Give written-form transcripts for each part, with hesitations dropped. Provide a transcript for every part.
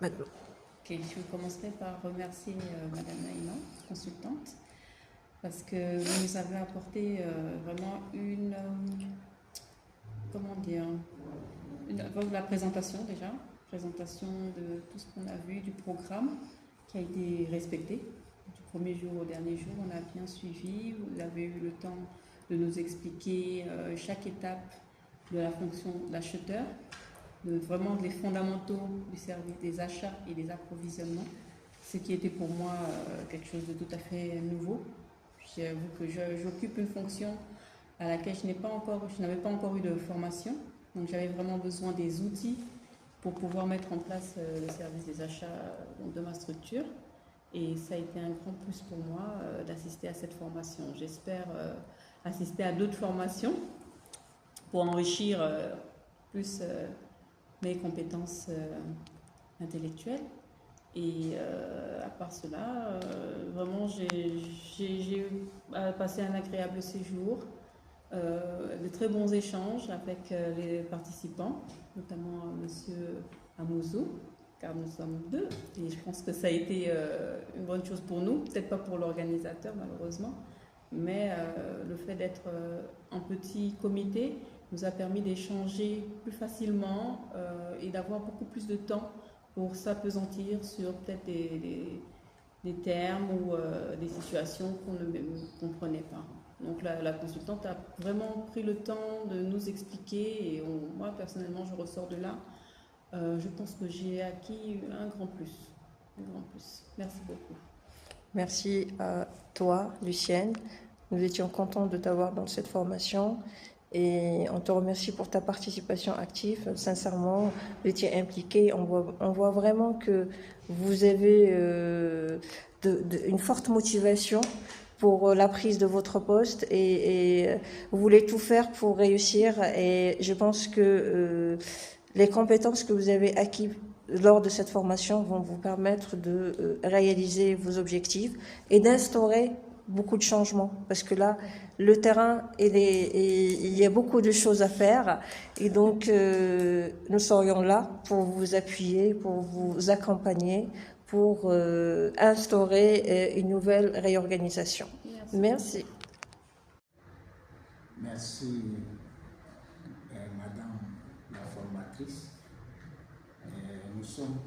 maintenant. Ok, je commencerai par remercier Madame Naïma, consultante, parce que vous nous avez apporté vraiment comment dire, la présentation déjà, présentation de tout ce qu'on a vu du programme qui a été respecté. Du premier jour au dernier jour, on a bien suivi, vous avez eu le temps de nous expliquer chaque étape de la fonction d'acheteur, vraiment les fondamentaux du service des achats et des approvisionnements, ce qui était pour moi quelque chose de tout à fait nouveau. J'avoue que j'occupe une fonction à laquelle je n'avais pas encore eu de formation, donc j'avais vraiment besoin des outils pour pouvoir mettre en place le service des achats de ma structure. Et ça a été un grand plus pour moi d'assister à cette formation. J'espère assister à d'autres formations pour enrichir plus mes compétences intellectuelles. Et à part cela, vraiment, j'ai passé un agréable séjour, de très bons échanges avec les participants, notamment Monsieur Amouzou, car nous sommes deux. Et je pense que ça a été une bonne chose pour nous, peut-être pas pour l'organisateur malheureusement, mais le fait d'être en petit comité nous a permis d'échanger plus facilement et d'avoir beaucoup plus de temps pour s'appesantir sur peut-être des termes ou des situations qu'on ne comprenait pas. Donc la consultante a vraiment pris le temps de nous expliquer et moi personnellement je ressors de là. Je pense que j'ai acquis un grand plus. Un grand plus. Merci beaucoup. Merci à toi, Lucienne. Nous étions contents de t'avoir dans cette formation et on te remercie pour ta participation active. Sincèrement, vous étiez impliqué. On voit vraiment que vous avez une forte motivation pour la prise de votre poste et vous voulez tout faire pour réussir. Et je pense que les compétences que vous avez acquises lors de cette formation vont vous permettre de réaliser vos objectifs et d'instaurer beaucoup de changements. Parce que là, le terrain, il y a beaucoup de choses à faire. Et donc, nous serions là pour vous appuyer, pour vous accompagner, pour instaurer une nouvelle réorganisation. Merci. Merci, Madame la formatrice. Nous sommes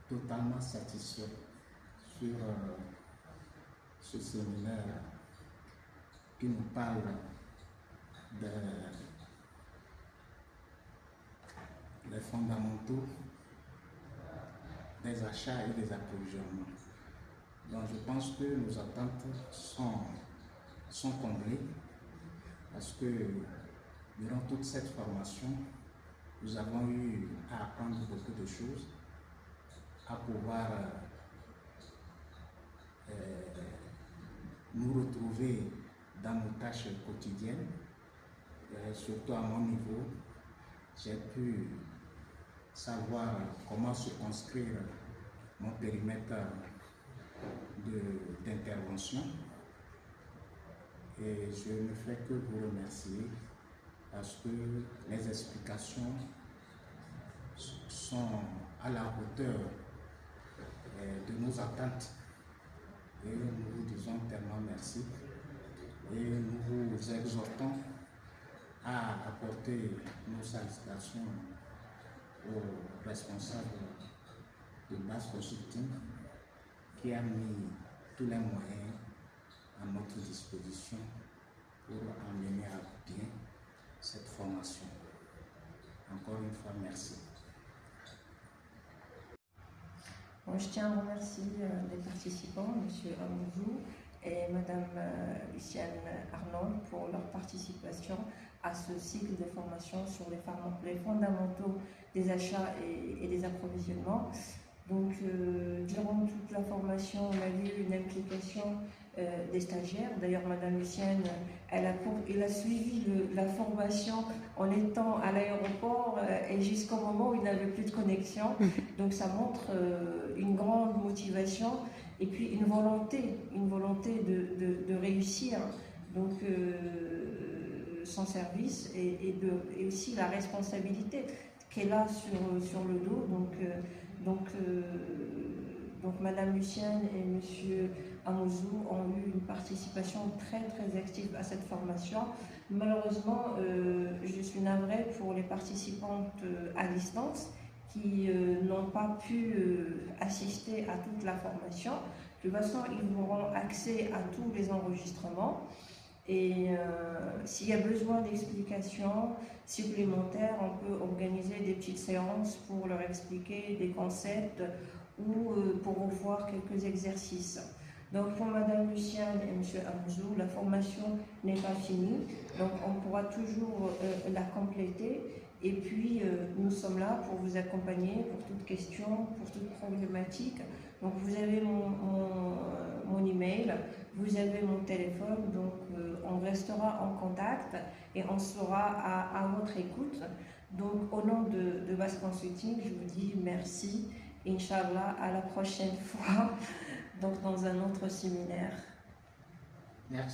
totalement satisfaits sur ce séminaire qui nous parle des fondamentaux des achats et des approvisionnements. Donc je pense que nos attentes sont comblées parce que durant toute cette formation, nous avons eu à apprendre beaucoup de choses, à pouvoir nous retrouver dans nos tâches quotidiennes. Surtout à mon niveau, j'ai pu savoir comment circonscrire mon périmètre d'intervention. Et je ne fais que vous remercier parce que les explications sont à la hauteur de nos attentes. Et nous vous disons tellement merci. Et nous vous exhortons à apporter nos salutations aux responsables de Base Consulting qui a mis tous les moyens à notre disposition pour amener à bien cette formation. Encore une fois, merci. Bon, je tiens à remercier les participants, M. Amouzou et Mme Lucienne Arnold, pour leur participation à ce cycle de formation sur les fondamentaux des achats et des approvisionnements. Donc, durant toute la formation, on a eu une implication des stagiaires. D'ailleurs, Madame Lucienne, elle a suivi la formation en étant à l'aéroport et jusqu'au moment où il n'avait plus de connexion. Donc, ça montre une grande motivation et puis une volonté de réussir. Donc, son service et aussi la responsabilité qu'elle a sur le dos. Donc Madame Lucienne et Monsieur Amouzou ont eu une participation très très active à cette formation. Malheureusement, je suis navrée pour les participantes à distance qui n'ont pas pu assister à toute la formation. De toute façon, ils auront accès à tous les enregistrements. Et s'il y a besoin d'explications supplémentaires, on peut organiser des petites séances pour leur expliquer des concepts ou pour revoir quelques exercices. Donc pour Madame Lucienne et Monsieur Amouzou, la formation n'est pas finie, donc on pourra toujours la compléter. Et puis nous sommes là pour vous accompagner pour toute question, pour toute problématique. Donc vous avez mon email, vous avez mon téléphone, donc on restera en contact et on sera à votre écoute. Donc au nom de Basse Consulting, je vous dis merci. Inch'Allah, à la prochaine fois, donc dans un autre séminaire. Merci.